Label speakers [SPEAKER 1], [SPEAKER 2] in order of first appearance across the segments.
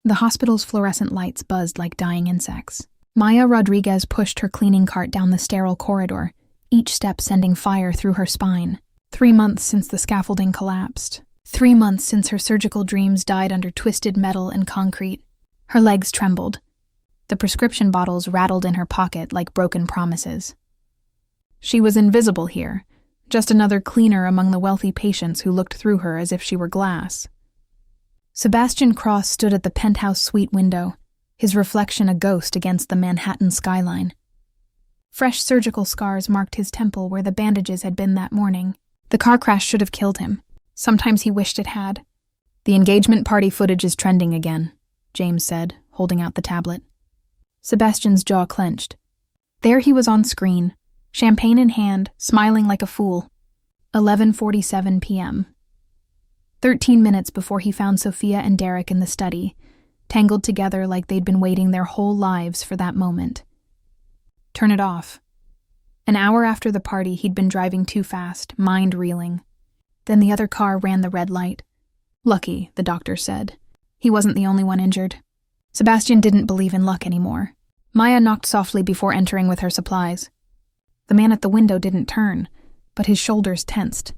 [SPEAKER 1] The hospital's fluorescent lights buzzed like dying insects. Maya Rodriguez pushed her cleaning cart down the sterile corridor, each step sending fire through her spine. 3 months since the scaffolding collapsed. 3 months since her surgical dreams died under twisted metal and concrete. Her legs trembled. The prescription bottles rattled in her pocket like broken promises. She was invisible here, just another cleaner among the wealthy patients who looked through her as if she were glass. Sebastian Cross stood at the penthouse suite window, his reflection a ghost against the Manhattan skyline. Fresh surgical scars marked his temple where the bandages had been that morning. The car crash should have killed him. Sometimes he wished it had. "The engagement party footage is trending again," James said, holding out the tablet. Sebastian's jaw clenched. There he was on screen, champagne in hand, smiling like a fool. 11:47 p.m. 13 minutes before he found Sophia and Derek in the study, tangled together like they'd been waiting their whole lives for that moment. Turn it off. An hour after the party, he'd been driving too fast, mind reeling. Then the other car ran the red light. Lucky, the doctor said. He wasn't the only one injured. Sebastian didn't believe in luck anymore. Maya knocked softly before entering with her supplies. The man at the window didn't turn, but his shoulders tensed.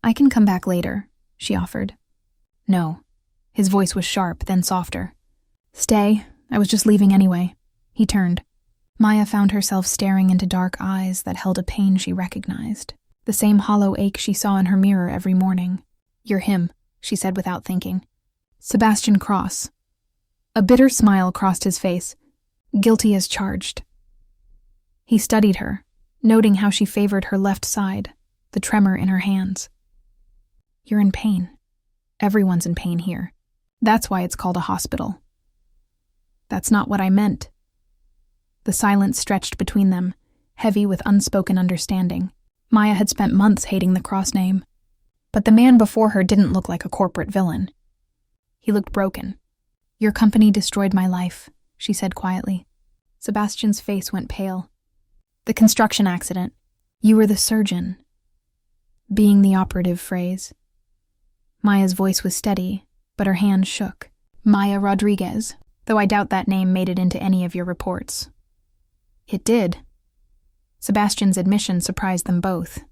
[SPEAKER 1] "I can come back later," she offered. "No." His voice was sharp, then softer. "Stay. I was just leaving anyway." He turned. Maya found herself staring into dark eyes that held a pain she recognized. The same hollow ache she saw in her mirror every morning. "You're him," she said without thinking. "Sebastian Cross." A bitter smile crossed his face. "Guilty as charged." He studied her, noting how she favored her left side, the tremor in her hands. "You're in pain. Everyone's in pain here. That's why it's called a hospital." "That's not what I meant." The silence stretched between them, heavy with unspoken understanding. Maya had spent months hating the Cross name. But the man before her didn't look like a corporate villain. He looked broken. "Your company destroyed my life," she said quietly. Sebastian's face went pale. "The construction accident. You were the surgeon." Being the operative phrase. Maya's voice was steady, but her hand shook. "Maya Rodriguez, though I doubt that name made it into any of your reports." It did. Sebastian's admission surprised them both.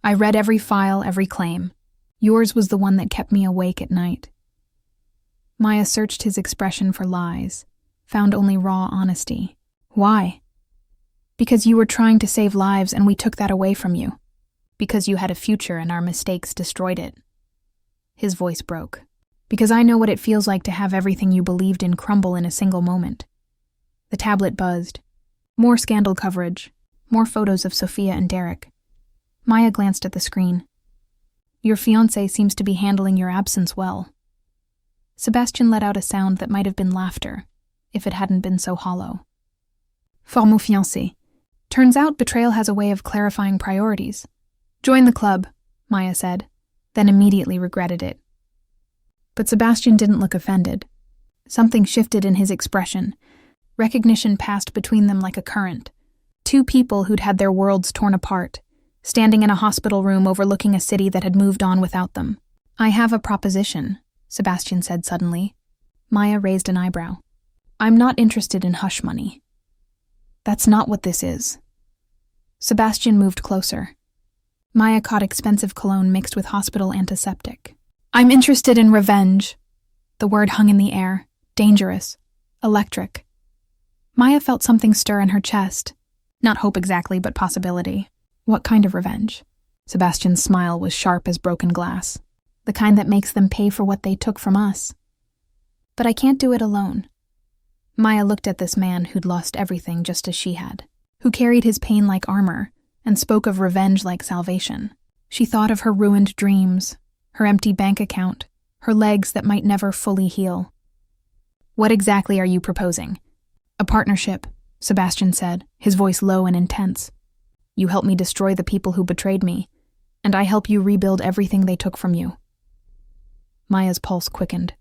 [SPEAKER 1] "I read every file, every claim. Yours was the one that kept me awake at night." Maya searched his expression for lies, found only raw honesty. "Why?" "Because you were trying to save lives and we took that away from you. Because you had a future and our mistakes destroyed it." His voice broke. "Because I know what it feels like to have everything you believed in crumble in a single moment." The tablet buzzed. More scandal coverage, more photos of Sophia and Derek. Maya glanced at the screen. "Your fiancé seems to be handling your absence well." Sebastian let out a sound that might have been laughter, if it hadn't been so hollow. "For mon fiancé. Turns out Betrayal has a way of clarifying priorities." "Join the club," Maya said, then immediately regretted it. But Sebastian didn't look offended. Something shifted in his expression. Recognition passed between them like a current. Two people who'd had their worlds torn apart, standing in a hospital room overlooking a city that had moved on without them. "I have a proposition," Sebastian said suddenly. Maya raised an eyebrow. "I'm not interested in hush money." "That's not what this is." Sebastian moved closer. Maya caught expensive cologne mixed with hospital antiseptic. "I'm interested in revenge." The word hung in the air, dangerous, electric. Maya felt something stir in her chest. Not hope exactly, but possibility. "What kind of revenge?" Sebastian's smile was sharp as broken glass. "The kind that makes them pay for what they took from us." "But I can't do it alone." Maya looked at this man who'd lost everything just as she had, who carried his pain like armor and spoke of revenge like salvation. She thought of her ruined dreams, her empty bank account, her legs that might never fully heal. "What exactly are you proposing?" "A partnership," Sebastian said, his voice low and intense. "You help me destroy the people who betrayed me, and I help you rebuild everything they took from you." Maya's pulse quickened.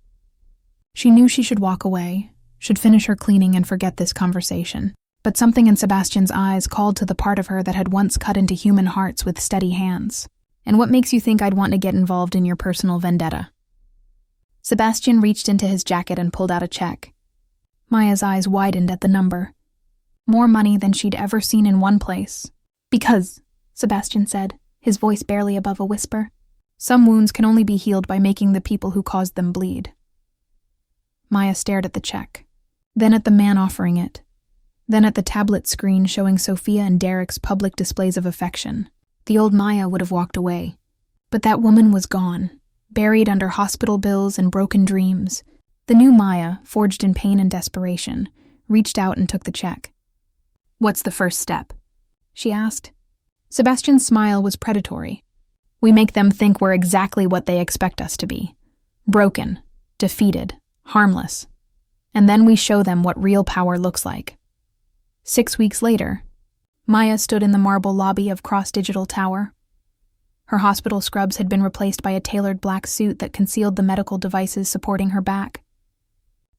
[SPEAKER 1] She knew she should walk away, should finish her cleaning and forget this conversation. But something in Sebastian's eyes called to the part of her that had once cut into human hearts with steady hands. "And what makes you think I'd want to get involved in your personal vendetta?" Sebastian reached into his jacket and pulled out a check. Maya's eyes widened at the number. More money than she'd ever seen in one place. Because, Sebastian said, his voice barely above a whisper, some wounds can only be healed by making the people who caused them bleed. Maya stared at the check, then at the man offering it, then at the tablet screen showing Sophia and Derek's public displays of affection. The old Maya would have walked away, but that woman was gone, buried under hospital bills and broken dreams. The new Maya, forged in pain and desperation, reached out and took the check. "What's the first step?" she asked. Sebastian's smile was predatory. "We make them think we're exactly what they expect us to be. Broken, defeated, harmless. And then we show them what real power looks like." 6 weeks later, Maya stood in the marble lobby of Cross Digital Tower. Her hospital scrubs had been replaced by a tailored black suit that concealed the medical devices supporting her back.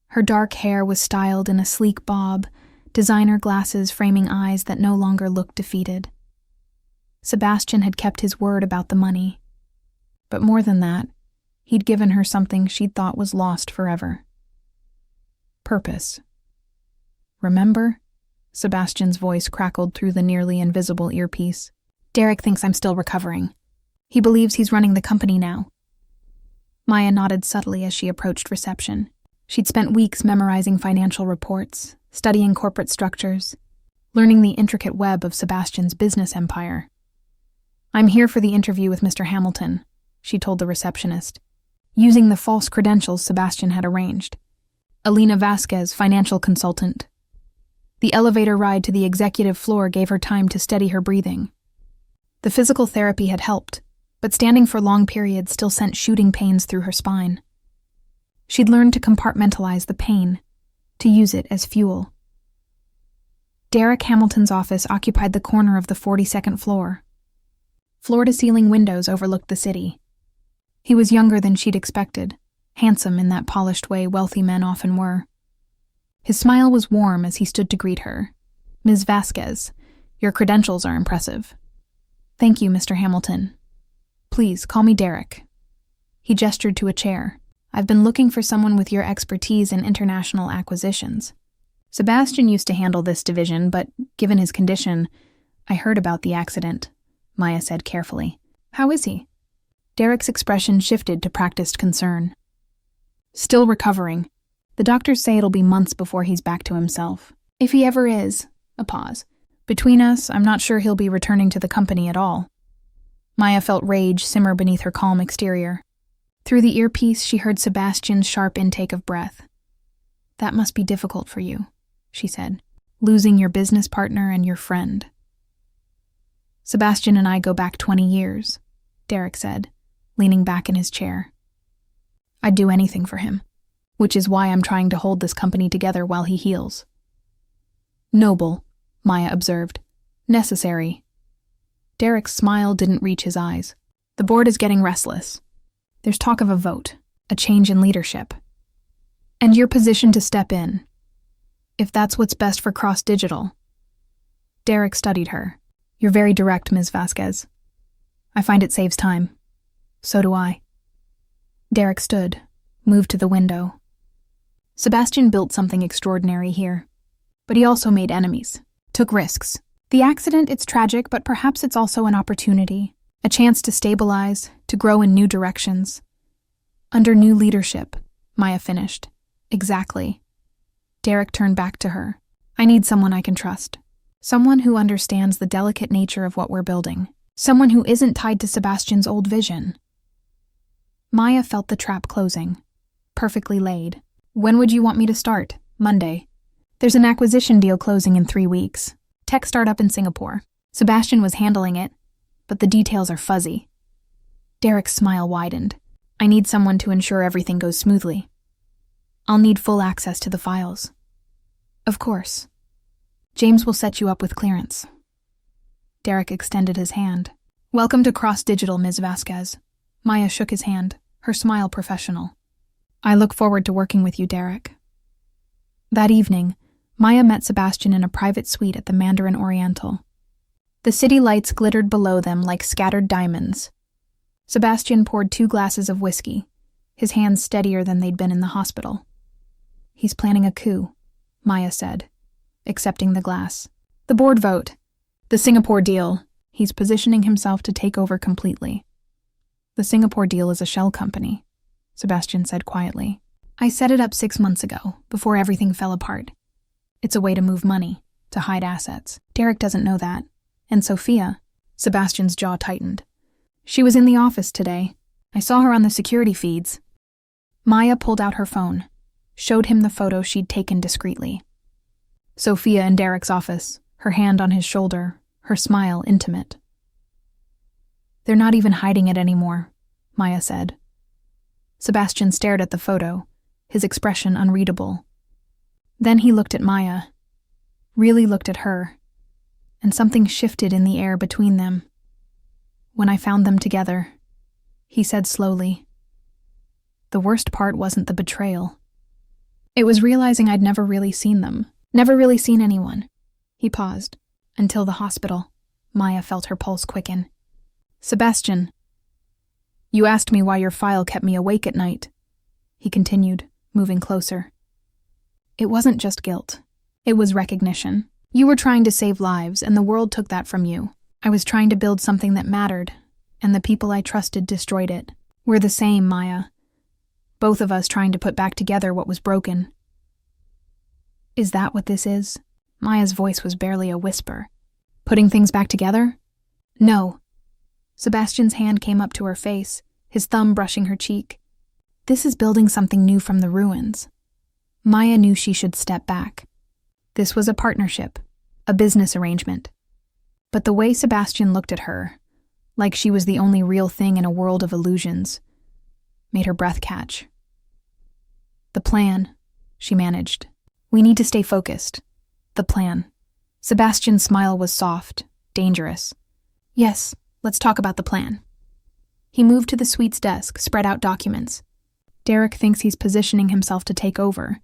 [SPEAKER 1] Her dark hair was styled in a sleek bob, designer glasses framing eyes that no longer looked defeated. Sebastian had kept his word about the money. But more than that, he'd given her something she'd thought was lost forever. Purpose. "Remember?" Sebastian's voice crackled through the nearly invisible earpiece. "Derek thinks I'm still recovering. He believes he's running the company now." Maya nodded subtly as she approached reception. She'd spent weeks memorizing financial reports, studying corporate structures, learning the intricate web of Sebastian's business empire. "I'm here for the interview with Mr. Hamilton," she told the receptionist, using the false credentials Sebastian had arranged. "Alina Vasquez, financial consultant." The elevator ride to the executive floor gave her time to steady her breathing. The physical therapy had helped, but standing for long periods still sent shooting pains through her spine. She'd learned to compartmentalize the pain, to use it as fuel. Derek Hamilton's office occupied the corner of the 42nd floor. Floor-to-ceiling windows overlooked the city. He was younger than she'd expected, handsome in that polished way wealthy men often were. His smile was warm as he stood to greet her. "Ms. Vasquez, your credentials are impressive." "Thank you, Mr. Hamilton. Please, call me Derek." He gestured to a chair. "I've been looking for someone with your expertise in international acquisitions." Sebastian used to handle this division, but given his condition, "I heard about the accident," Maya said carefully. "How is he?" Derek's expression shifted to practiced concern. "Still recovering. The doctors say it'll be months before he's back to himself. If he ever is." A pause. "Between us, I'm not sure he'll be returning to the company at all." Maya felt rage simmer beneath her calm exterior. Through the earpiece, she heard Sebastian's sharp intake of breath. "That must be difficult for you," she said, "losing your business partner and your friend." "Sebastian and I go back 20 years, Derek said, leaning back in his chair. "I'd do anything for him, which is why I'm trying to hold this company together while he heals." "Noble," Maya observed. "Necessary." Derek's smile didn't reach his eyes. "The board is getting restless. There's talk of a vote, a change in leadership. And you're positioned to step in. If that's what's best for Cross Digital." Derek studied her. "You're very direct, Ms. Vasquez. I find it saves time." "So do I." Derek stood, moved to the window. Sebastian built something extraordinary here. But he also made enemies, took risks. The accident, it's tragic, but perhaps it's also an opportunity, a chance to stabilize, to grow in new directions. "Under new leadership," Maya finished. "Exactly." Derek turned back to her. "I need someone I can trust. Someone who understands the delicate nature of what we're building. Someone who isn't tied to Sebastian's old vision." Maya felt the trap closing. Perfectly laid. "When would you want me to start?" "Monday. There's an acquisition deal closing in 3 weeks. Tech startup in Singapore. Sebastian was handling it, but the details are fuzzy." Derek's smile widened. "I need someone to ensure everything goes smoothly. I'll need full access to the files." "Of course. James will set you up with clearance." Derek extended his hand. "Welcome to Cross Digital, Ms. Vasquez." Maya shook his hand, her smile professional. "I look forward to working with you, Derek." That evening, Maya met Sebastian in a private suite at the Mandarin Oriental. The city lights glittered below them like scattered diamonds. Sebastian poured 2 glasses of whiskey, his hands steadier than they'd been in the hospital. "He's planning a coup," Maya said, accepting the glass. "The board vote. The Singapore deal. He's positioning himself to take over completely." "The Singapore deal is a shell company," Sebastian said quietly. "I set it up 6 months ago, before everything fell apart. It's a way to move money, to hide assets. Derek doesn't know that. And Sophia," Sebastian's jaw tightened. "She was in the office today. I saw her on the security feeds." Maya pulled out her phone, showed him the photo she'd taken discreetly. Sophia in Derek's office, her hand on his shoulder, her smile intimate. "They're not even hiding it anymore," Maya said. Sebastian stared at the photo, his expression unreadable. Then he looked at Maya, really looked at her, and something shifted in the air between them. "When I found them together," he said slowly, "the worst part wasn't the betrayal. It was realizing I'd never really seen them, never really seen anyone." He paused. "Until the hospital." Maya felt her pulse quicken. "Sebastian, you asked me why your file kept me awake at night," he continued, moving closer. "It wasn't just guilt. It was recognition. You were trying to save lives, and the world took that from you. I was trying to build something that mattered, and the people I trusted destroyed it. We're the same, Maya. Both of us trying to put back together what was broken." "Is that what this is?" Maya's voice was barely a whisper. "Putting things back together?" "No." Sebastian's hand came up to her face, his thumb brushing her cheek. "This is building something new from the ruins." Maya knew she should step back. This was a partnership, a business arrangement. But the way Sebastian looked at her, like she was the only real thing in a world of illusions, made her breath catch. "The plan," she managed. "We need to stay focused. The plan." Sebastian's smile was soft, dangerous. "Yes, let's talk about the plan." He moved to the suite's desk, spread out documents. "Derek thinks he's positioning himself to take over.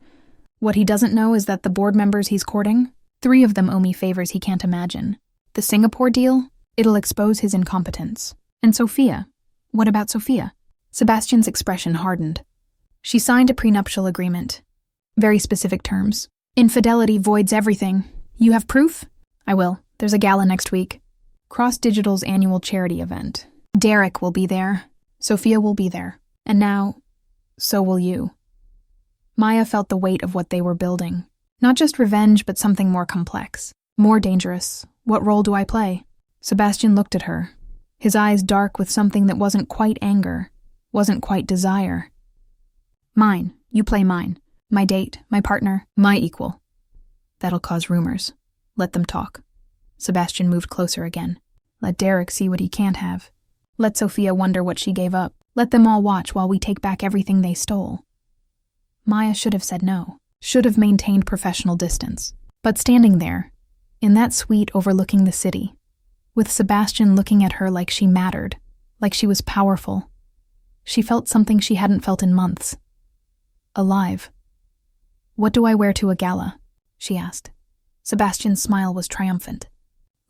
[SPEAKER 1] What he doesn't know is that the board members he's courting, 3 of them owe me favors he can't imagine. The Singapore deal, it'll expose his incompetence. And Sophia? What about Sophia?" Sebastian's expression hardened. "She signed a prenuptial agreement. Very specific terms. Infidelity voids everything. You have proof?" "I will. There's a gala next week. Cross Digital's annual charity event. Derek will be there. Sophia will be there. And now, so will you." Maya felt the weight of what they were building. Not just revenge, but something more complex, more dangerous. What role do I play? Sebastian looked at her, his eyes dark with something that wasn't quite anger, wasn't quite desire. "Mine. You play mine. My date, my partner, my equal." "That'll cause rumors. Let them talk." Sebastian moved closer again. "Let Derek see what he can't have. Let Sophia wonder what she gave up. Let them all watch while we take back everything they stole." Maya should have said no, should have maintained professional distance. But standing there, in that suite overlooking the city, with Sebastian looking at her like she mattered, like she was powerful, she felt something she hadn't felt in months. Alive. "What do I wear to a gala?" she asked. Sebastian's smile was triumphant.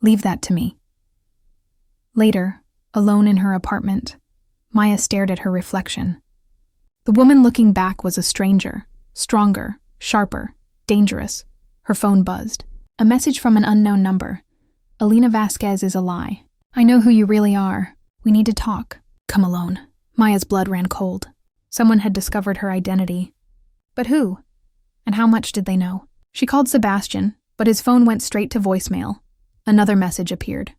[SPEAKER 1] "Leave that to me." Later, alone in her apartment, Maya stared at her reflection. The woman looking back was a stranger, stronger, sharper, dangerous. Her phone buzzed. A message from an unknown number. "Alina Vasquez is a lie. I know who you really are. We need to talk. Come alone." Maya's blood ran cold. Someone had discovered her identity. But who? And how much did they know? She called Sebastian, but his phone went straight to voicemail. Another message appeared.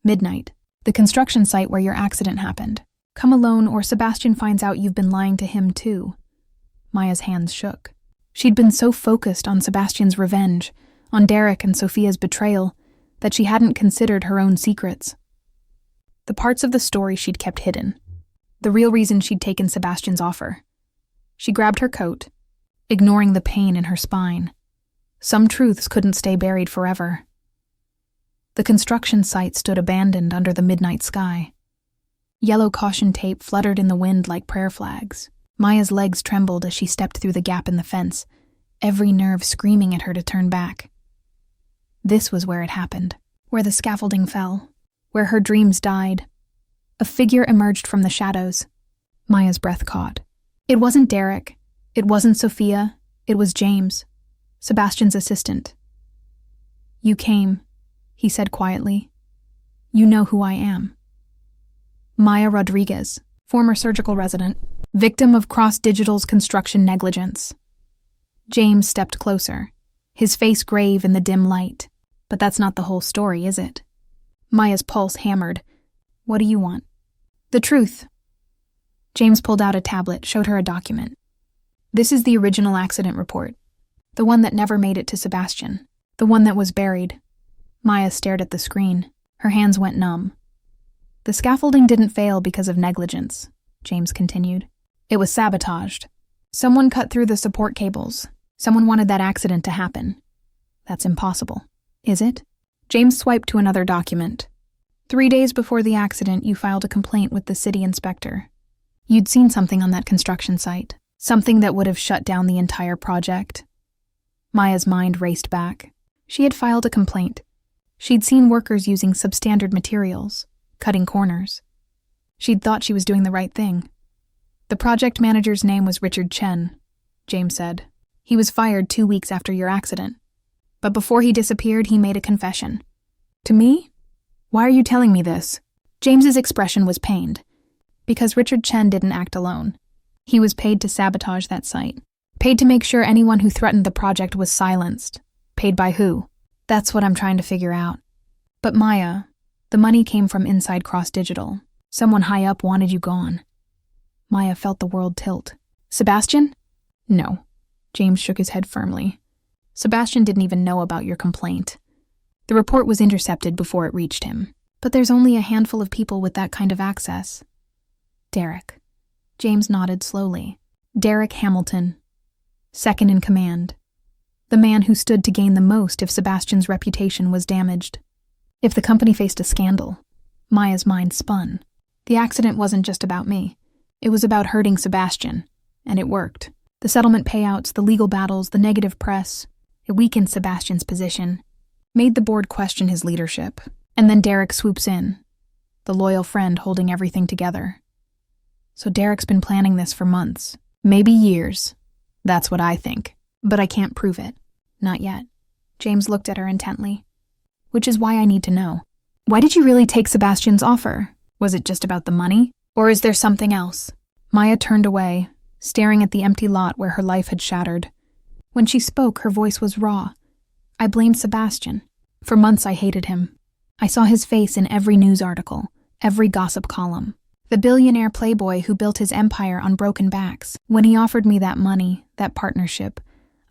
[SPEAKER 1] "Midnight. The construction site where your accident happened. Come alone or Sebastian finds out you've been lying to him too." Maya's hands shook. She'd been so focused on Sebastian's revenge, on Derek and Sophia's betrayal, that she hadn't considered her own secrets. The parts of the story she'd kept hidden. The real reason she'd taken Sebastian's offer. She grabbed her coat, ignoring the pain in her spine. Some truths couldn't stay buried forever. The construction site stood abandoned under the midnight sky. Yellow caution tape fluttered in the wind like prayer flags. Maya's legs trembled as she stepped through the gap in the fence, every nerve screaming at her to turn back. This was where it happened, where the scaffolding fell, where her dreams died. A figure emerged from the shadows. Maya's breath caught. It wasn't Derek. It wasn't Sophia. It was James, Sebastian's assistant. You came, he said quietly. You know who I am. Maya Rodriguez, former surgical resident, victim of Cross Digital's construction negligence. James stepped closer, his face grave in the dim light. But that's not the whole story, is it? Maya's pulse hammered. What do you want? The truth. James pulled out a tablet, showed her a document. This is the original accident report. The one that never made it to Sebastian. The one that was buried. Maya stared at the screen. Her hands went numb. The scaffolding didn't fail because of negligence, James continued. It was sabotaged. Someone cut through the support cables. Someone wanted that accident to happen. That's impossible. Is it? James swiped to another document. 3 days before the accident, you filed a complaint with the city inspector. You'd seen something on that construction site. Something that would have shut down the entire project. Maya's mind raced back. She had filed a complaint. She'd seen workers using substandard materials, cutting corners. She'd thought she was doing the right thing. The project manager's name was Richard Chen, James said. He was fired 2 weeks after your accident. But before he disappeared, he made a confession. To me? Why are you telling me this? James's expression was pained. Because Richard Chen didn't act alone. He was paid to sabotage that site. Paid to make sure anyone who threatened the project was silenced. Paid by who? That's what I'm trying to figure out. But Maya, the money came from inside Cross Digital. Someone high up wanted you gone. Maya felt the world tilt. Sebastian? No. James shook his head firmly. Sebastian didn't even know about your complaint. The report was intercepted before it reached him. But there's only a handful of people with that kind of access. Derek. James nodded slowly. Derek Hamilton. Second in command. The man who stood to gain the most if Sebastian's reputation was damaged. If the company faced a scandal. Maya's mind spun. The accident wasn't just about me. It was about hurting Sebastian. And it worked. The settlement payouts, the legal battles, the negative press. It weakened Sebastian's position. Made the board question his leadership. And then Derek swoops in. The loyal friend holding everything together. So Derek's been planning this for months. Maybe years. That's what I think. But I can't prove it. Not yet. James looked at her intently. Which is why I need to know. Why did you really take Sebastian's offer? Was it just about the money? Or is there something else? Maya turned away, staring at the empty lot where her life had shattered. When she spoke, her voice was raw. I blamed Sebastian. For months I hated him. I saw his face in every news article, every gossip column. The billionaire playboy who built his empire on broken backs. When he offered me that money, that partnership,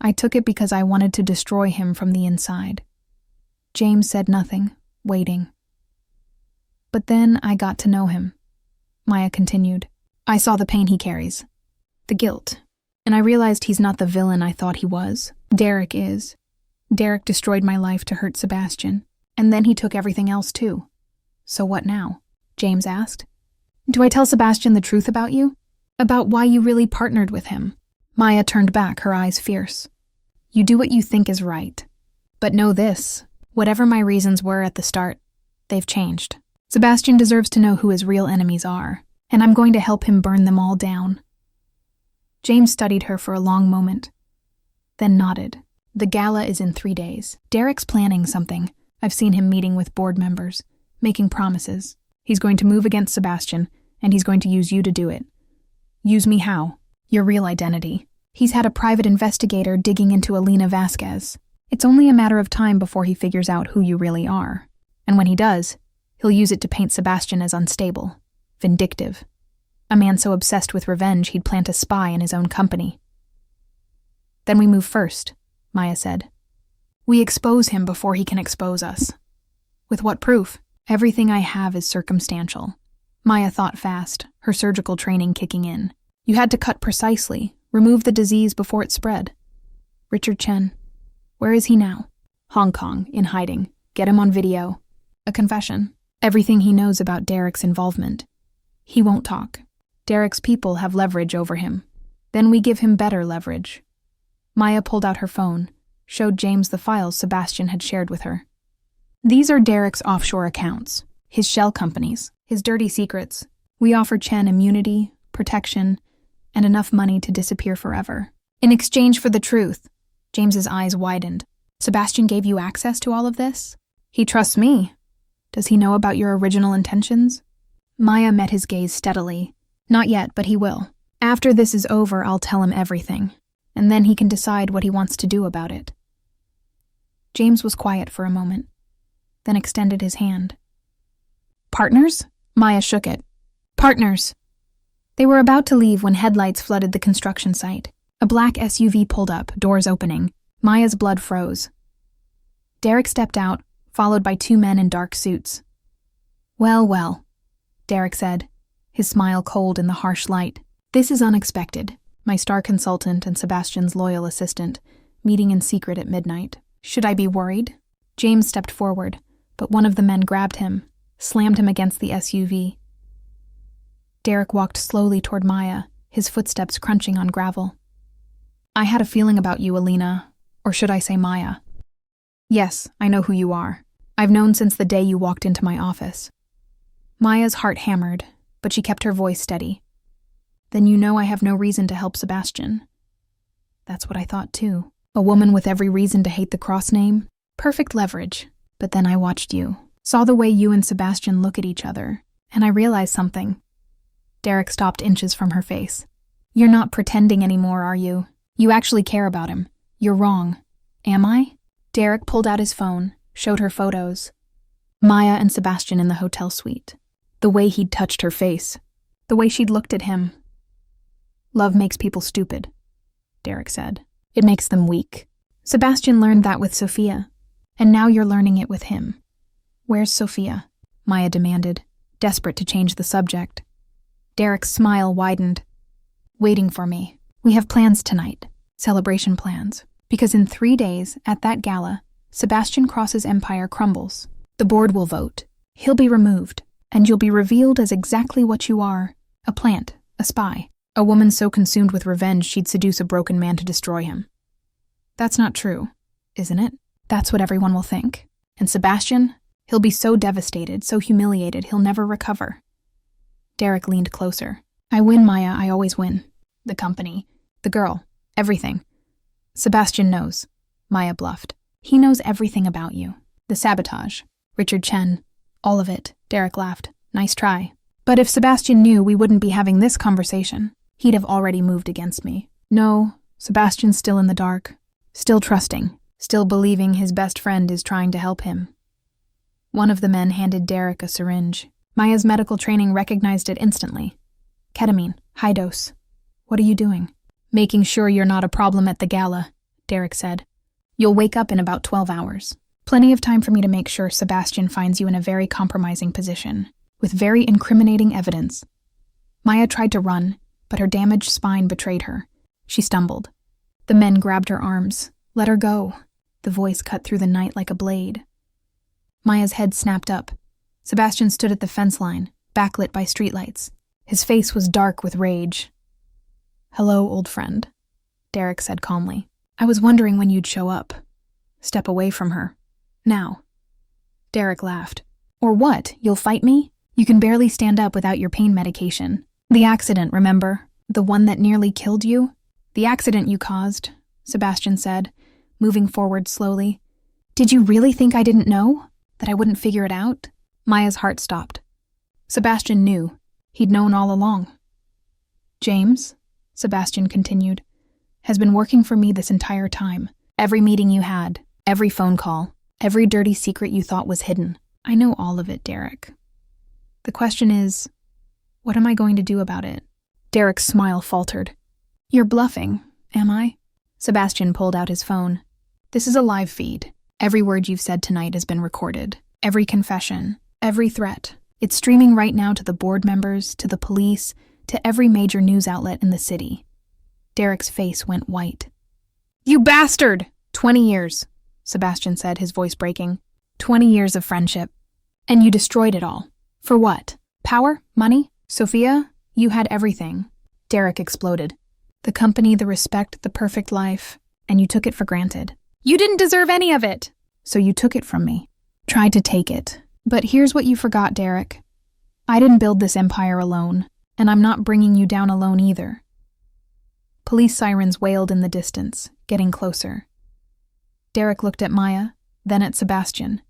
[SPEAKER 1] I took it because I wanted to destroy him from the inside. James said nothing, waiting. But then I got to know him. Maya continued. I saw the pain he carries. The guilt. And I realized he's not the villain I thought he was. Derek is. Derek destroyed my life to hurt Sebastian. And then he took everything else too. So what now? James asked. Do I tell Sebastian the truth about you? About why you really partnered with him? Maya turned back, her eyes fierce. You do what you think is right. But know this, whatever my reasons were at the start, they've changed. Sebastian deserves to know who his real enemies are, and I'm going to help him burn them all down. James studied her for a long moment, then nodded. The gala is in 3 days. Derek's planning something. I've seen him meeting with board members, making promises. He's going to move against Sebastian, and he's going to use you to do it. Use me how? Your real identity. He's had a private investigator digging into Alina Vasquez. It's only a matter of time before he figures out who you really are. And when he does, he'll use it to paint Sebastian as unstable, vindictive. A man so obsessed with revenge he'd plant a spy in his own company. Then we move first, Maya said. We expose him before he can expose us. With what proof? Everything I have is circumstantial. Maya thought fast, her surgical training kicking in. You had to cut precisely, remove the disease before it spread. Richard Chen. Where is he now? Hong Kong, in hiding. Get him on video. A confession. Everything he knows about Derek's involvement. He won't talk. Derek's people have leverage over him. Then we give him better leverage. Maya pulled out her phone, showed James the files Sebastian had shared with her. These are Derek's offshore accounts, his shell companies, his dirty secrets. We offer Chen immunity, protection, and enough money to disappear forever. In exchange for the truth, James's eyes widened. Sebastian gave you access to all of this? He trusts me. Does he know about your original intentions? Maya met his gaze steadily. Not yet, but he will. After this is over, I'll tell him everything, and then he can decide what he wants to do about it. James was quiet for a moment, then extended his hand. Partners? Maya shook it. Partners. They were about to leave when headlights flooded the construction site. A black SUV pulled up, doors opening. Maya's blood froze. Derek stepped out, followed by two men in dark suits. Well, well, Derek said, his smile cold in the harsh light. This is unexpected. My star consultant and Sebastian's loyal assistant, meeting in secret at midnight. Should I be worried? James stepped forward, but one of the men grabbed him, slammed him against the SUV. Derek walked slowly toward Maya, his footsteps crunching on gravel. I had a feeling about you, Alina, or should I say Maya? Yes, I know who you are. I've known since the day you walked into my office. Maya's heart hammered, but she kept her voice steady. Then you know I have no reason to help Sebastian. That's what I thought too. A woman with every reason to hate the Cross name? Perfect leverage. But then I watched you, saw the way you and Sebastian look at each other, and I realized something. Derek stopped inches from her face. You're not pretending anymore, are you? You actually care about him. You're wrong. Am I? Derek pulled out his phone, showed her photos. Maya and Sebastian in the hotel suite. The way he'd touched her face. The way she'd looked at him. Love makes people stupid, Derek said. It makes them weak. Sebastian learned that with Sophia, and now you're learning it with him. Where's Sophia? Maya demanded, desperate to change the subject. Derek's smile widened. Waiting for me. We have plans tonight, celebration plans, because in 3 days, at that gala, Sebastian Cross's empire crumbles. The board will vote. He'll be removed, and you'll be revealed as exactly what you are, a plant, a spy, a woman so consumed with revenge she'd seduce a broken man to destroy him. That's not true, isn't it? That's what everyone will think. And Sebastian, he'll be so devastated, so humiliated, he'll never recover. Derek leaned closer. I win, Maya, I always win. The company, the girl, everything. Sebastian knows, Maya bluffed. He knows everything about you. The sabotage, Richard Chen, all of it. Derek laughed. Nice try. But if Sebastian knew, we wouldn't be having this conversation. He'd have already moved against me. No, Sebastian's still in the dark. Still trusting. Still believing his best friend is trying to help him. One of the men handed Derek a syringe. Maya's medical training recognized it instantly. Ketamine, high dose. What are you doing? Making sure you're not a problem at the gala, Derek said. You'll wake up in about 12 hours. Plenty of time for me to make sure Sebastian finds you in a very compromising position, with very incriminating evidence. Maya tried to run, but her damaged spine betrayed her. She stumbled. The men grabbed her arms. Let her go. The voice cut through the night like a blade. Maya's head snapped up. Sebastian stood at the fence line, backlit by streetlights. His face was dark with rage. Hello, old friend, Derek said calmly. I was wondering when you'd show up. Step away from her. Now. Derek laughed. Or what? You'll fight me? You can barely stand up without your pain medication. The accident, remember? The one that nearly killed you? The accident you caused, Sebastian said, moving forward slowly. Did you really think I didn't know? That I wouldn't figure it out? Maya's heart stopped. Sebastian knew. He'd known all along. James, Sebastian continued, has been working for me this entire time. Every meeting you had, every phone call, every dirty secret you thought was hidden. I know all of it, Derek. The question is, what am I going to do about it? Derek's smile faltered. You're bluffing, am I? Sebastian pulled out his phone. This is a live feed. Every word you've said tonight has been recorded. Every confession, every threat. It's streaming right now to the board members, to the police, to every major news outlet in the city. Derek's face went white. You bastard! 20 years, Sebastian said, his voice breaking. 20 years of friendship. And you destroyed it all. For what? Power? Money? Sophia? You had everything. Derek exploded. The company, the respect, the perfect life. And you took it for granted. You didn't deserve any of it! So you took it from me. Tried to take it. But here's what you forgot, Derek. I didn't build this empire alone. And I'm not bringing you down alone either. Police sirens wailed in the distance, getting closer. Derek looked at Maya, then at Sebastian,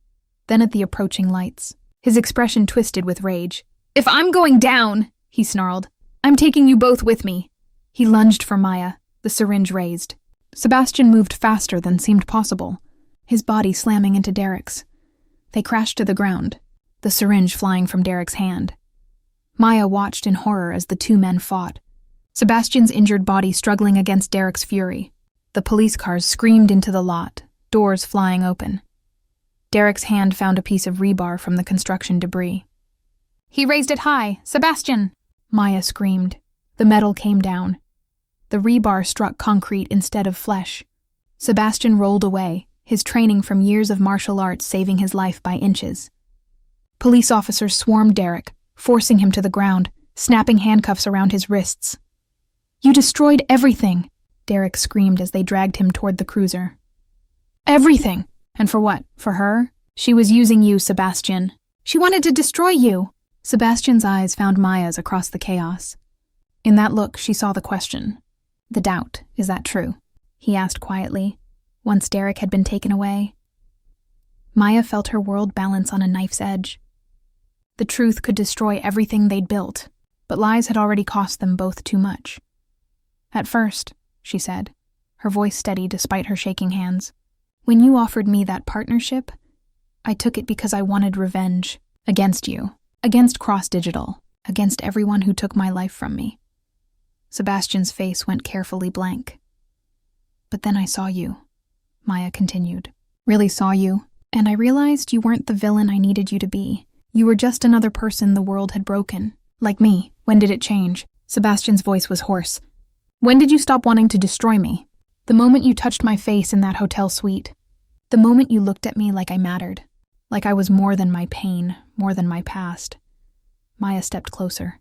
[SPEAKER 1] then at the approaching lights. His expression twisted with rage. "If I'm going down," he snarled, "I'm taking you both with me." He lunged for Maya, the syringe raised. Sebastian moved faster than seemed possible, his body slamming into Derek's. They crashed to the ground, the syringe flying from Derek's hand. Maya watched in horror as the two men fought, Sebastian's injured body struggling against Derek's fury. The police cars screamed into the lot, doors flying open. Derek's hand found a piece of rebar from the construction debris. "He raised it high! Sebastian!" Maya screamed. The metal came down. The rebar struck concrete instead of flesh. Sebastian rolled away, his training from years of martial arts saving his life by inches. Police officers swarmed Derek, forcing him to the ground, snapping handcuffs around his wrists. "You destroyed everything!" Derek screamed as they dragged him toward the cruiser. "Everything! And for what? For her? She was using you, Sebastian. She wanted to destroy you!" Sebastian's eyes found Maya's across the chaos. In that look, she saw the question. The doubt, is that true? He asked quietly, once Derek had been taken away. Maya felt her world balance on a knife's edge. The truth could destroy everything they'd built, but lies had already cost them both too much. "At first," she said, her voice steady despite her shaking hands, "when you offered me that partnership, I took it because I wanted revenge. Against you. Against Cross Digital. Against everyone who took my life from me." Sebastian's face went carefully blank. "But then I saw you," Maya continued. "Really saw you, and I realized you weren't the villain I needed you to be. You were just another person the world had broken. Like me. When did it change?" Sebastian's voice was hoarse. "When did you stop wanting to destroy me?" "The moment you touched my face in that hotel suite. The moment you looked at me like I mattered. Like I was more than my pain, more than my past." Maya stepped closer.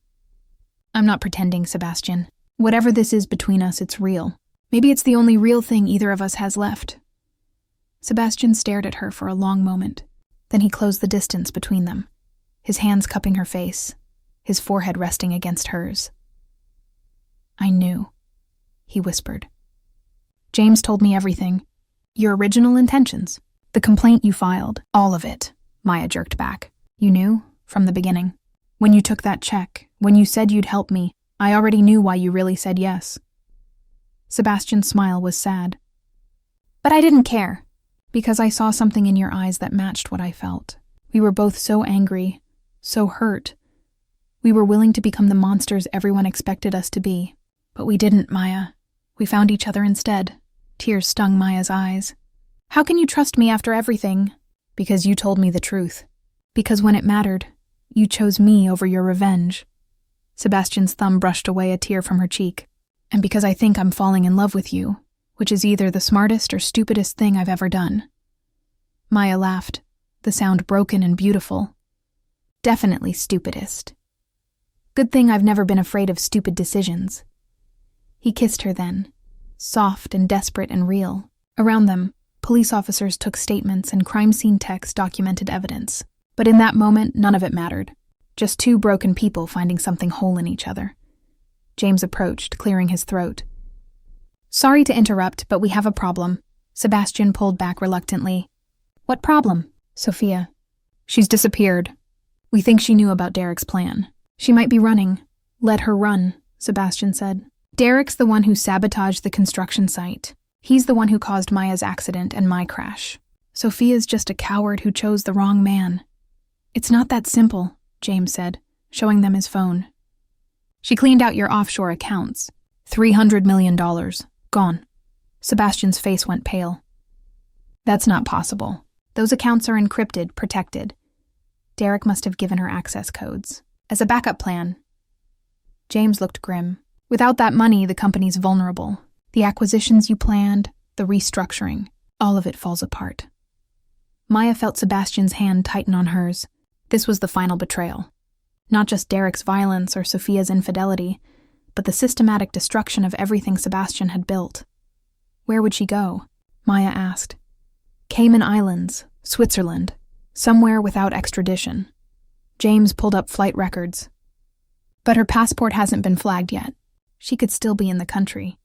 [SPEAKER 1] "I'm not pretending, Sebastian. Whatever this is between us, it's real. Maybe it's the only real thing either of us has left." Sebastian stared at her for a long moment. Then he closed the distance between them, his hands cupping her face, his forehead resting against hers. "I knew," he whispered. "James told me everything. Your original intentions. The complaint you filed. All of it," Maya jerked back. "You knew? From the beginning. When you took that check, when you said you'd help me, I already knew why you really said yes." Sebastian's smile was sad. "But I didn't care. Because I saw something in your eyes that matched what I felt. We were both so angry, so hurt. We were willing to become the monsters everyone expected us to be. But we didn't, Maya. We found each other instead." Tears stung Maya's eyes. "How can you trust me after everything?" "Because you told me the truth. Because when it mattered, you chose me over your revenge." Sebastian's thumb brushed away a tear from her cheek. "And because I think I'm falling in love with you, which is either the smartest or stupidest thing I've ever done." Maya laughed, the sound broken and beautiful. "Definitely stupidest. Good thing I've never been afraid of stupid decisions." He kissed her then, soft and desperate and real. Around them, police officers took statements and crime scene techs documented evidence. But in that moment, none of it mattered. Just two broken people finding something whole in each other. James approached, clearing his throat. "Sorry to interrupt, but we have a problem." Sebastian pulled back reluctantly. "What problem?" "Sophia. She's disappeared. We think she knew about Derek's plan. She might be running." "Let her run," Sebastian said. "Derek's the one who sabotaged the construction site. He's the one who caused Maya's accident and my crash. Sophia's just a coward who chose the wrong man." "It's not that simple," James said, showing them his phone. "She cleaned out your offshore accounts. $300 million. Gone." Sebastian's face went pale. "That's not possible. Those accounts are encrypted, protected. Derek must have given her access codes. As a backup plan." James looked grim. "Without that money, the company's vulnerable. The acquisitions you planned, the restructuring, all of it falls apart." Maya felt Sebastian's hand tighten on hers. This was the final betrayal. Not just Derek's violence or Sophia's infidelity, but the systematic destruction of everything Sebastian had built. Where would she go? Maya asked. Cayman Islands, Switzerland, somewhere without extradition. James pulled up flight records. But her passport hasn't been flagged yet. She could still be in the country.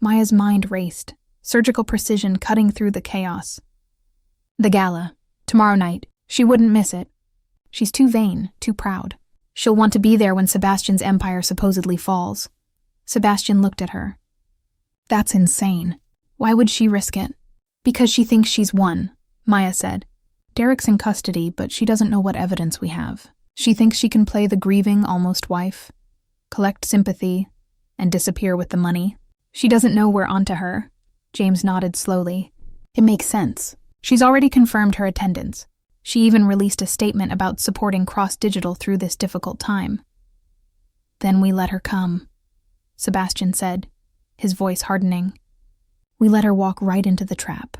[SPEAKER 1] Maya's mind raced, surgical precision cutting through the chaos. The gala. Tomorrow night. She wouldn't miss it. She's too vain, too proud. She'll want to be there when Sebastian's empire supposedly falls. Sebastian looked at her. That's insane. Why would she risk it? Because she thinks she's won, Maya said. Derek's in custody, but she doesn't know what evidence we have. She thinks she can play the grieving almost wife, collect sympathy, and disappear with the money. She doesn't know we're onto her. James nodded slowly. It makes sense. She's already confirmed her attendance. She even released a statement about supporting Cross Digital through this difficult time. Then we let her come, Sebastian said, his voice hardening. We let her walk right into the trap.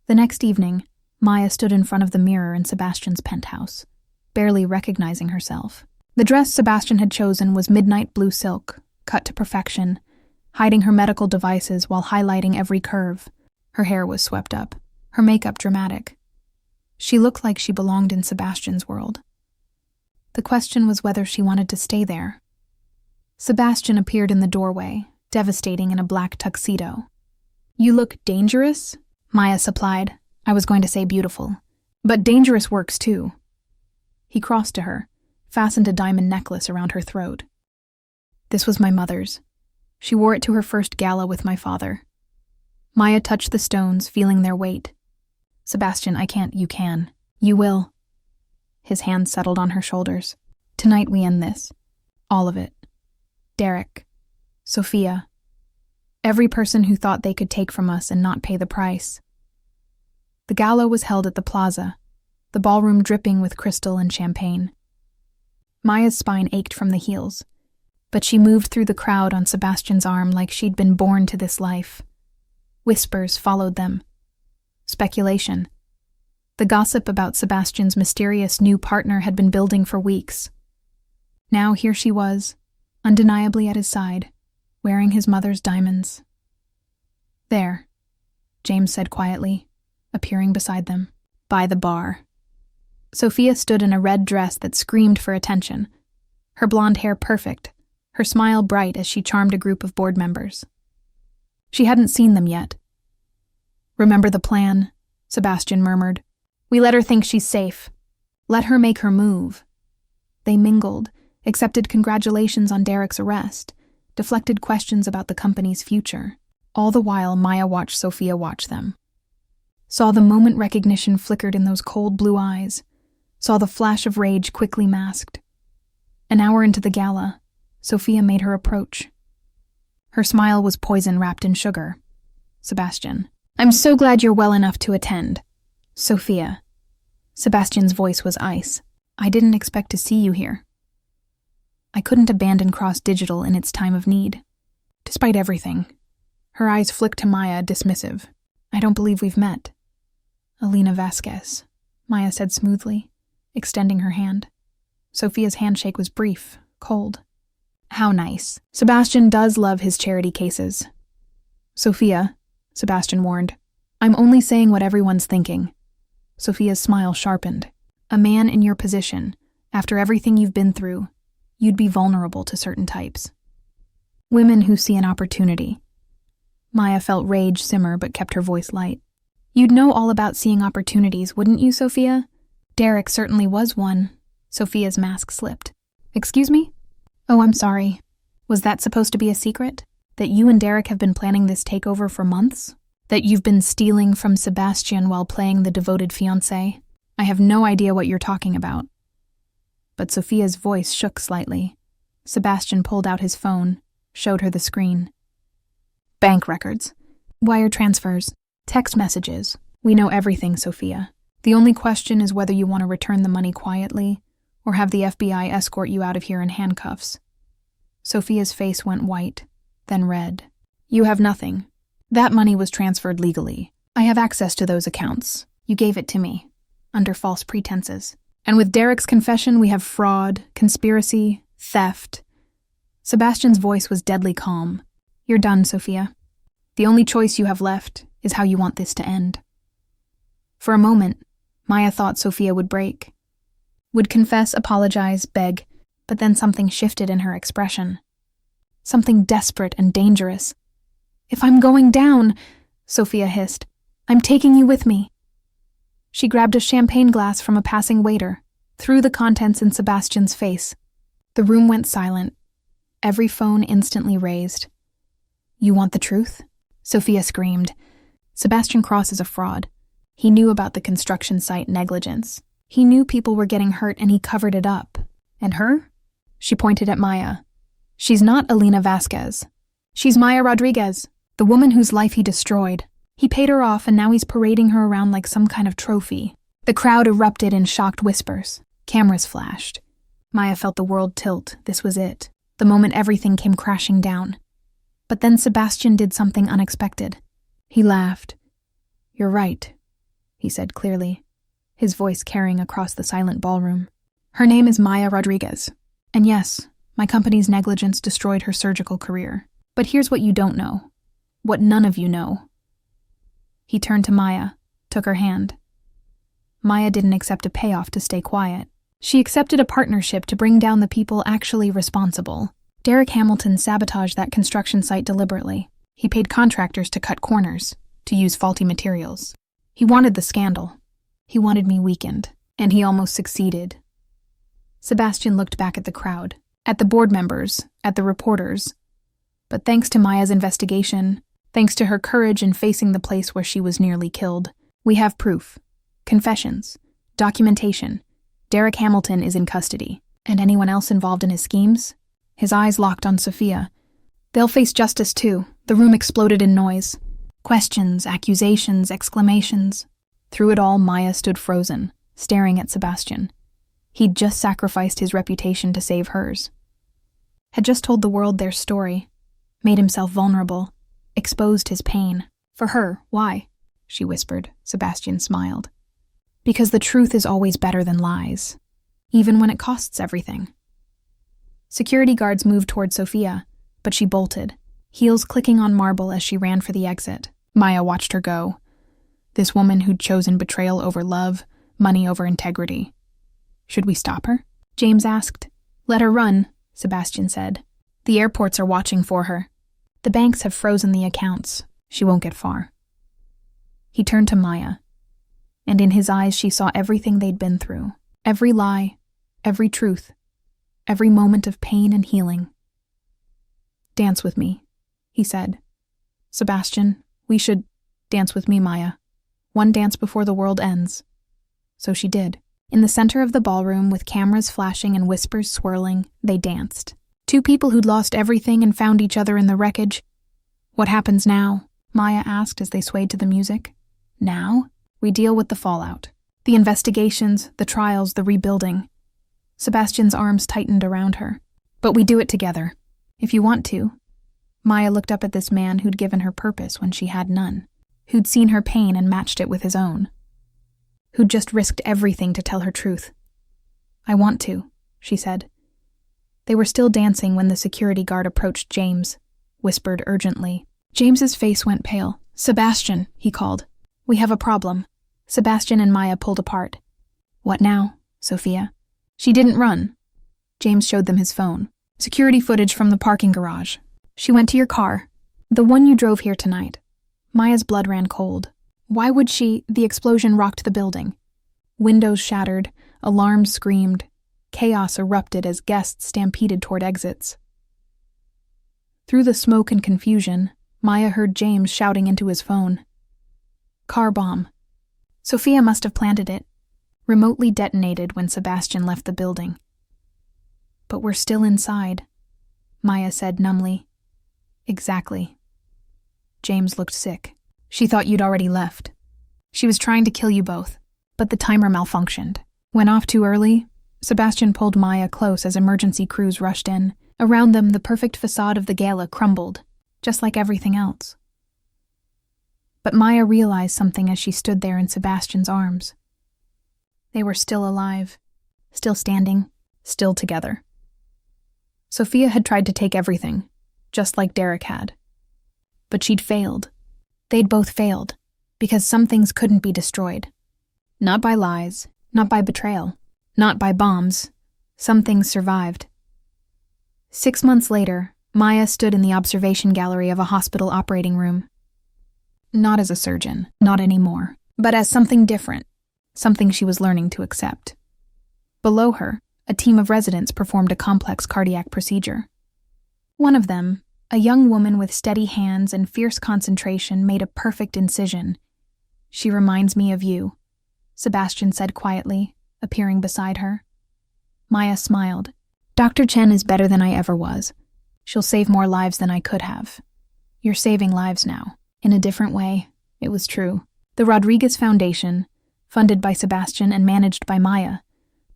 [SPEAKER 1] The next evening, Maya stood in front of the mirror in Sebastian's penthouse, barely recognizing herself. The dress Sebastian had chosen was midnight blue silk, cut to perfection, hiding her medical devices while highlighting every curve. Her hair was swept up, her makeup dramatic. She looked like she belonged in Sebastian's world. The question was whether she wanted to stay there. Sebastian appeared in the doorway, devastating in a black tuxedo. You look dangerous? Maya supplied. I was going to say beautiful. But dangerous works too. He crossed to her, fastened a diamond necklace around her throat. This was my mother's. She wore it to her first gala with my father. Maya touched the stones, feeling their weight. Sebastian, I can't, you can. You will. His hand settled on her shoulders. Tonight we end this. All of it. Derek. Sophia. Every person who thought they could take from us and not pay the price. The gala was held at the plaza, the ballroom dripping with crystal and champagne. Maya's spine ached from the heels, but she moved through the crowd on Sebastian's arm like she'd been born to this life. Whispers followed them. Speculation. The gossip about Sebastian's mysterious new partner had been building for weeks. Now here she was, undeniably at his side, wearing his mother's diamonds. There, James said quietly, appearing beside them. By the bar. Sophia stood in a red dress that screamed for attention, her blonde hair perfect, her smile bright as she charmed a group of board members. She hadn't seen them yet. Remember the plan, Sebastian murmured. We let her think she's safe. Let her make her move. They mingled, accepted congratulations on Derek's arrest, deflected questions about the company's future. All the while, Maya watched Sophia watch them. Saw the moment recognition flickered in those cold blue eyes, saw the flash of rage quickly masked. An hour into the gala, Sophia made her approach. Her smile was poison wrapped in sugar. Sebastian. I'm so glad you're well enough to attend. Sophia. Sebastian's voice was ice. I didn't expect to see you here. I couldn't abandon Cross Digital in its time of need. Despite everything. Her eyes flicked to Maya, dismissive. I don't believe we've met. Alina Vasquez, Maya said smoothly, extending her hand. Sophia's handshake was brief, cold. How nice. Sebastian does love his charity cases. Sophia, Sebastian warned, I'm only saying what everyone's thinking. Sophia's smile sharpened. A man in your position, after everything you've been through, you'd be vulnerable to certain types. Women who see an opportunity. Maya felt rage simmer but kept her voice light. You'd know all about seeing opportunities, wouldn't you, Sophia? Derek certainly was one. Sophia's mask slipped. Excuse me? Oh, I'm sorry. Was that supposed to be a secret? That you and Derek have been planning this takeover for months? That you've been stealing from Sebastian while playing the devoted fiancée? I have no idea what you're talking about. But Sophia's voice shook slightly. Sebastian pulled out his phone, showed her the screen. Bank records, wire transfers, text messages. We know everything, Sophia. The only question is whether you want to return the money quietly or have the FBI escort you out of here in handcuffs. Sophia's face went white, then red. You have nothing. That money was transferred legally. I have access to those accounts. You gave it to me, under false pretenses. And with Derek's confession, we have fraud, conspiracy, theft. Sebastian's voice was deadly calm. You're done, Sophia. The only choice you have left is how you want this to end. For a moment, Maya thought Sophia would break. Would confess, apologize, beg. But then something shifted in her expression. Something desperate and dangerous. "If I'm going down," Sophia hissed, "I'm taking you with me." She grabbed a champagne glass from a passing waiter, threw the contents in Sebastian's face. The room went silent. Every phone instantly raised. "You want the truth?" Sophia screamed. Sebastian Cross is a fraud. He knew about the construction site negligence. He knew people were getting hurt and he covered it up. And her? She pointed at Maya. "She's not Alina Vasquez. She's Maya Rodriguez, the woman whose life he destroyed. He paid her off and now he's parading her around like some kind of trophy." The crowd erupted in shocked whispers. Cameras flashed. Maya felt the world tilt. This was it. The moment everything came crashing down. But then Sebastian did something unexpected. He laughed. "You're right," he said clearly, his voice carrying across the silent ballroom. "Her name is Maya Rodriguez. And yes, my company's negligence destroyed her surgical career. But here's what you don't know. What none of you know." He turned to Maya, took her hand. Maya didn't accept a payoff to stay quiet. She accepted a partnership to bring down the people actually responsible. Derek Hamilton sabotaged that construction site deliberately. He paid contractors to cut corners, to use faulty materials. He wanted the scandal. He wanted me weakened, and he almost succeeded. Sebastian looked back at the crowd, at the board members, at the reporters. But thanks to Maya's investigation, thanks to her courage in facing the place where she was nearly killed, we have proof, confessions, documentation. Derek Hamilton is in custody, and anyone else involved in his schemes? His eyes locked on Sophia. They'll face justice too. The room exploded in noise. Questions, accusations, exclamations. Through it all, Maya stood frozen, staring at Sebastian. He'd just sacrificed his reputation to save hers. Had just told the world their story, made himself vulnerable, exposed his pain. For her, why? She whispered. Sebastian smiled. Because the truth is always better than lies, even when it costs everything. Security guards moved toward Sophia, but she bolted, heels clicking on marble as she ran for the exit. Maya watched her go. This woman who'd chosen betrayal over love, money over integrity. Should we stop her? James asked. Let her run, Sebastian said. The airports are watching for her. The banks have frozen the accounts. She won't get far. He turned to Maya, and in his eyes she saw everything they'd been through. Every lie, every truth, every moment of pain and healing. Dance with me, he said. Sebastian, we should dance with me, Maya. One dance before the world ends. So she did. In the center of the ballroom, with cameras flashing and whispers swirling, they danced. Two people who'd lost everything and found each other in the wreckage. What happens now? Maya asked as they swayed to the music. Now, we deal with the fallout. The investigations, the trials, the rebuilding. Sebastian's arms tightened around her. But we do it together. If you want to. Maya looked up at this man who'd given her purpose when she had none. Who'd seen her pain and matched it with his own. Who'd just risked everything to tell her truth. I want to, she said. They were still dancing when the security guard approached James, whispered urgently. James's face went pale. Sebastian, he called. We have a problem. Sebastian and Maya pulled apart. What now, Sophia? She didn't run. James showed them his phone. Security footage from the parking garage. She went to your car, the one you drove here tonight. Maya's blood ran cold. Why would she? The explosion rocked the building. Windows shattered, alarms screamed. Chaos erupted as guests stampeded toward exits. Through the smoke and confusion, Maya heard James shouting into his phone. Car bomb. Sophia must have planted it. Remotely detonated when Sebastian left the building. But we're still inside, Maya said numbly. Exactly. James looked sick. She thought you'd already left. She was trying to kill you both, but the timer malfunctioned. Went off too early. Sebastian pulled Maya close as emergency crews rushed in. Around them, the perfect facade of the gala crumbled, just like everything else. But Maya realized something as she stood there in Sebastian's arms. They were still alive, still standing, still together. Sophia had tried to take everything, just like Derek had. But she'd failed. They'd both failed, because some things couldn't be destroyed. Not by lies, not by betrayal, not by bombs. Some things survived. 6 months later, Maya stood in the observation gallery of a hospital operating room. Not as a surgeon, not anymore, but as something different, something she was learning to accept. Below her, a team of residents performed a complex cardiac procedure. One of them, a young woman with steady hands and fierce concentration, made a perfect incision. "She reminds me of you," Sebastian said quietly, appearing beside her. Maya smiled. "Dr. Chen is better than I ever was. She'll save more lives than I could have." "You're saving lives now. In a different way." It was true. The Rodriguez Foundation, funded by Sebastian and managed by Maya,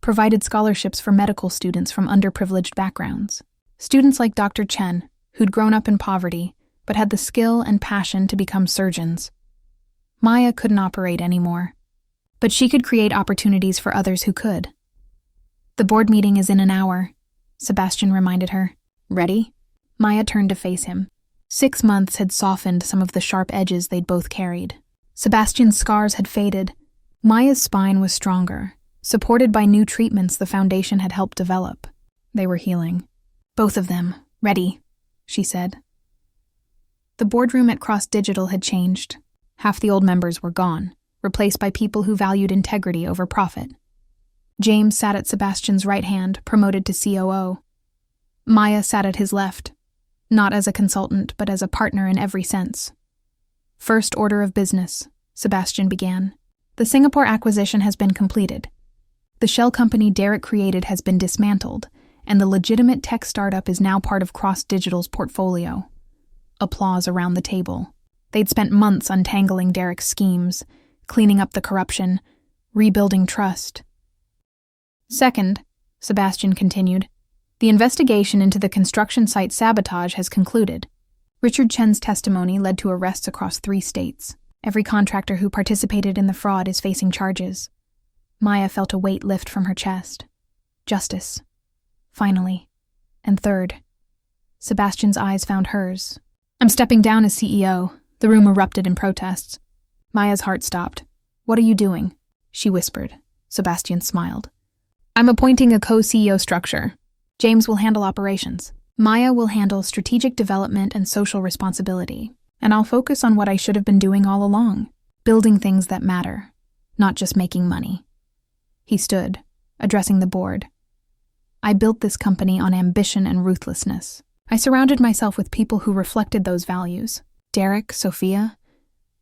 [SPEAKER 1] provided scholarships for medical students from underprivileged backgrounds. Students like Dr. Chen, who'd grown up in poverty, but had the skill and passion to become surgeons. Maya couldn't operate anymore, but she could create opportunities for others who could. "The board meeting is in an hour," Sebastian reminded her. "Ready?" Maya turned to face him. 6 months had softened some of the sharp edges they'd both carried. Sebastian's scars had faded. Maya's spine was stronger, supported by new treatments the foundation had helped develop. They were healing. "Both of them. Ready," she said. The boardroom at Cross Digital had changed. Half the old members were gone, replaced by people who valued integrity over profit. James sat at Sebastian's right hand, promoted to COO. Maya sat at his left, not as a consultant, but as a partner in every sense. "First order of business," Sebastian began. "The Singapore acquisition has been completed. The shell company Derek created has been dismantled, and the legitimate tech startup is now part of Cross Digital's portfolio." Applause around the table. They'd spent months untangling Derek's schemes, cleaning up the corruption, rebuilding trust. "Second," Sebastian continued, "the investigation into the construction site sabotage has concluded. Richard Chen's testimony led to arrests across 3 states. Every contractor who participated in the fraud is facing charges." Maya felt a weight lift from her chest. Justice. Finally. And third. Sebastian's eyes found hers. "I'm stepping down as CEO." The room erupted in protests. Maya's heart stopped. "What are you doing?" she whispered. Sebastian smiled. "I'm appointing a co-CEO structure. James will handle operations. Maya will handle strategic development and social responsibility. And I'll focus on what I should have been doing all along, building things that matter, not just making money." He stood, addressing the board. "I built this company on ambition and ruthlessness. I surrounded myself with people who reflected those values. Derek, Sophia,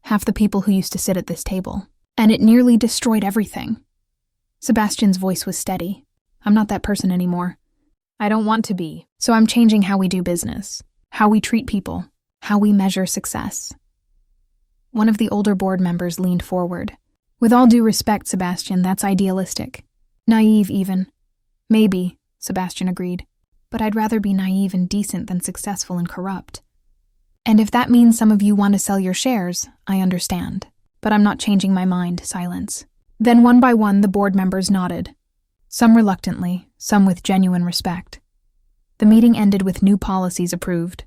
[SPEAKER 1] half the people who used to sit at this table. And it nearly destroyed everything." Sebastian's voice was steady. "I'm not that person anymore. I don't want to be. So I'm changing how we do business, how we treat people, how we measure success." One of the older board members leaned forward. "With all due respect, Sebastian, that's idealistic. Naive, even." "Maybe," Sebastian agreed. "But I'd rather be naive and decent than successful and corrupt. And if that means some of you want to sell your shares, I understand. But I'm not changing my mind." Silence. Then one by one the board members nodded. Some reluctantly, some with genuine respect. The meeting ended with new policies approved.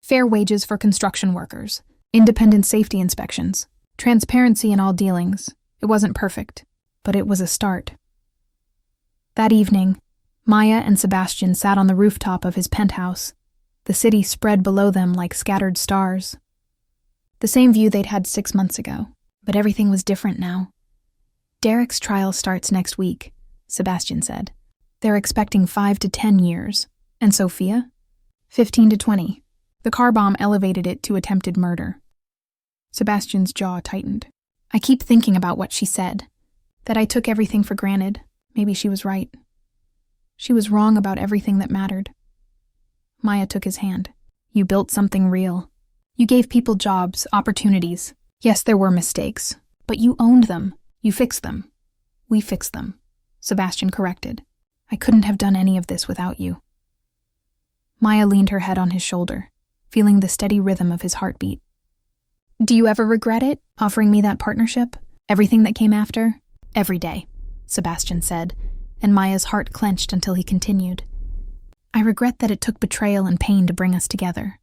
[SPEAKER 1] Fair wages for construction workers, independent safety inspections, transparency in all dealings. It wasn't perfect, but it was a start. That evening, Maya and Sebastian sat on the rooftop of his penthouse. The city spread below them like scattered stars. The same view they'd had 6 months ago, but everything was different now. "Derek's trial starts next week," Sebastian said. "They're expecting 5 to 10 years. And Sophia? 15 to 20. The car bomb elevated it to attempted murder." Sebastian's jaw tightened. "I keep thinking about what she said, that I took everything for granted. Maybe she was right. She was wrong about everything that mattered." Maya took his hand. "You built something real. You gave people jobs, opportunities. Yes, there were mistakes, but you owned them. You fixed them. We fixed them," Sebastian corrected. "I couldn't have done any of this without you." Maya leaned her head on his shoulder, feeling the steady rhythm of his heartbeat. "Do you ever regret it, offering me that partnership? Everything that came after?" "Every day," Sebastian said, and Maya's heart clenched until he continued. "I regret that it took betrayal and pain to bring us together.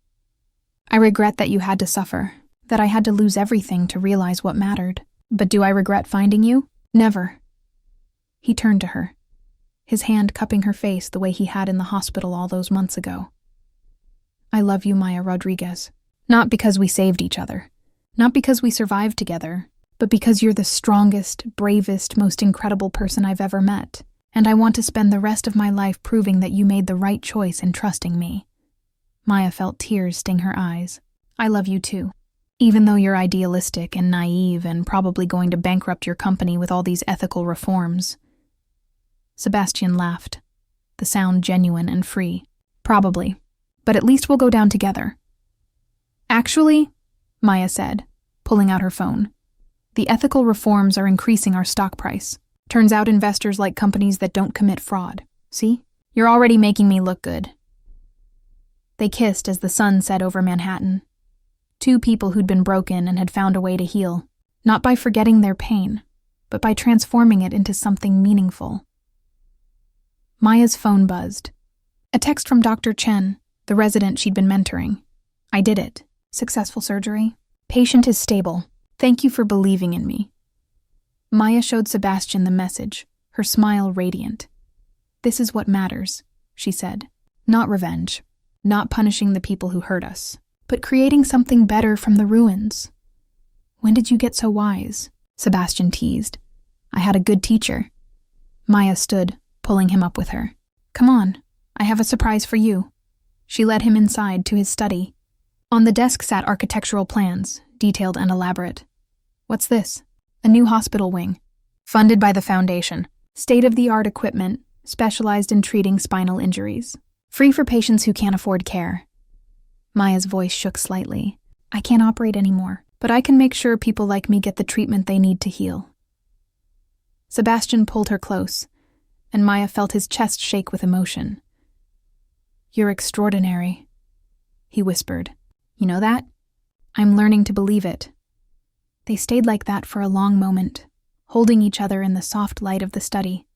[SPEAKER 1] I regret that you had to suffer, that I had to lose everything to realize what mattered. But do I regret finding you? Never." He turned to her. his hand cupping her face the way he had in the hospital all those months ago. I love you, Maya Rodriguez. Not because we saved each other, not because we survived together, but because you're the strongest, bravest, most incredible person I've ever met, and I want to spend the rest of my life proving that you made the right choice in trusting me. Maya felt tears sting her eyes. I love you too. Even though you're idealistic and naive and probably going to bankrupt your company with all these ethical reforms. Sebastian laughed, the sound genuine and free. Probably, but at least we'll go down together. Actually, Maya said, pulling out her phone, the ethical reforms are increasing our stock price. Turns out investors like companies that don't commit fraud. See? You're already making me look good. They kissed as the sun set over Manhattan. Two people who'd been broken and had found a way to heal, not by forgetting their pain, but by transforming it into something meaningful. Maya's phone buzzed. A text from Dr. Chen, the resident she'd been mentoring. I did it. Successful surgery. Patient is stable. Thank you for believing in me. Maya showed Sebastian the message, her smile radiant. This is what matters, she said. Not revenge, not punishing the people who hurt us, but creating something better from the ruins. When did you get so wise? Sebastian teased. I had a good teacher. Maya stood, pulling him up with her. Come on, I have a surprise for you. She led him inside to his study. On the desk sat architectural plans, detailed and elaborate. What's this? A new hospital wing. Funded by the foundation. State-of-the-art equipment, specialized in treating spinal injuries. Free for patients who can't afford care. Maya's voice shook slightly. I can't operate anymore, but I can make sure people like me get the treatment they need to heal. Sebastian pulled her close, and Maya felt his chest shake with emotion. You're extraordinary, he whispered. You know that? I'm learning to believe it. They stayed like that for a long moment, holding each other in the soft light of the study.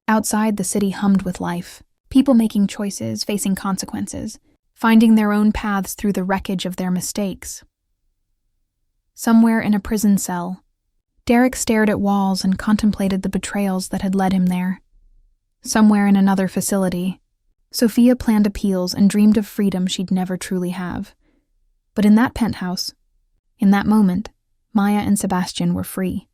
[SPEAKER 1] Outside, the city hummed with life, people making choices, facing consequences, finding their own paths through the wreckage of their mistakes. Somewhere in a prison cell, Derek stared at walls and contemplated the betrayals that had led him there. Somewhere in another facility, Sophia planned appeals and dreamed of freedom she'd never truly have. But in that penthouse, in that moment, Maya and Sebastian were free.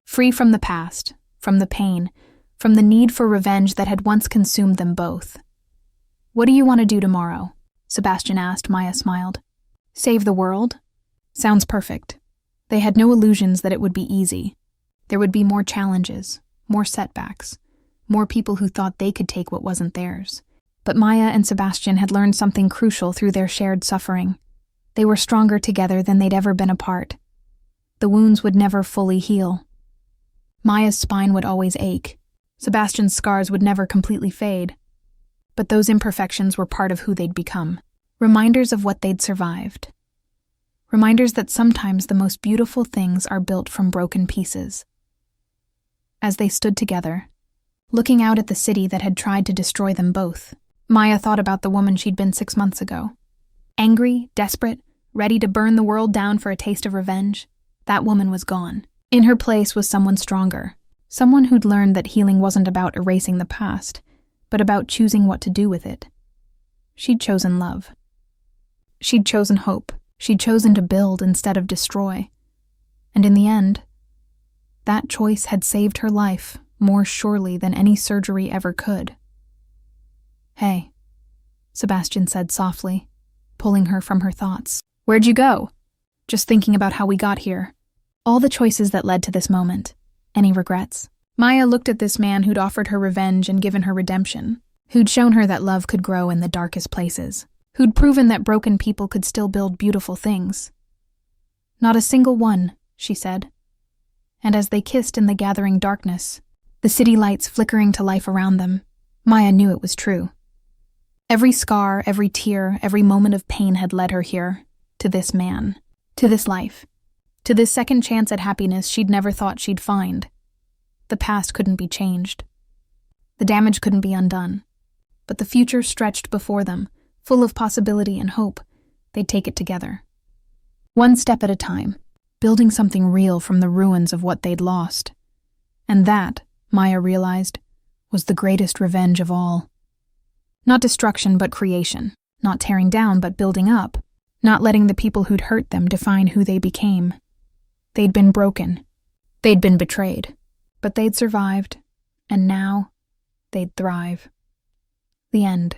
[SPEAKER 1] Free from the past, from the pain, from the need for revenge that had once consumed them both. What do you want to do tomorrow? Sebastian asked. Maya smiled. Save the world? Sounds perfect. They had no illusions that it would be easy. There would be more challenges, more setbacks, more people who thought they could take what wasn't theirs. But Maya and Sebastian had learned something crucial through their shared suffering. They were stronger together than they'd ever been apart. The wounds would never fully heal. Maya's spine would always ache. Sebastian's scars would never completely fade. But those imperfections were part of who they'd become. Reminders of what they'd survived. Reminders that sometimes the most beautiful things are built from broken pieces. As they stood together, looking out at the city that had tried to destroy them both, Maya thought about the woman she'd been 6 months ago. Angry, desperate, ready to burn the world down for a taste of revenge. That woman was gone. In her place was someone stronger. Someone who'd learned that healing wasn't about erasing the past, but about choosing what to do with it. She'd chosen love. She'd chosen hope. She'd chosen to build instead of destroy. And in the end, that choice had saved her life more surely than any surgery ever could. Hey, Sebastian said softly, pulling her from her thoughts. Where'd you go? Just thinking about how we got here. All the choices that led to this moment. Any regrets? Maya looked at this man who'd offered her revenge and given her redemption, who'd shown her that love could grow in the darkest places, who'd proven that broken people could still build beautiful things. Not a single one, she said. And as they kissed in the gathering darkness, the city lights flickering to life around them, Maya knew it was true. Every scar, every tear, every moment of pain had led her here, to this man, to this life, to this second chance at happiness she'd never thought she'd find. The past couldn't be changed. The damage couldn't be undone. But the future stretched before them, full of possibility and hope. They'd take it together. One step at a time, building something real from the ruins of what they'd lost. And that, Maya realized, was the greatest revenge of all. Not destruction, but creation. Not tearing down, but building up. Not letting the people who'd hurt them define who they became. They'd been broken. They'd been betrayed. But they'd survived. And now, they'd thrive. The end.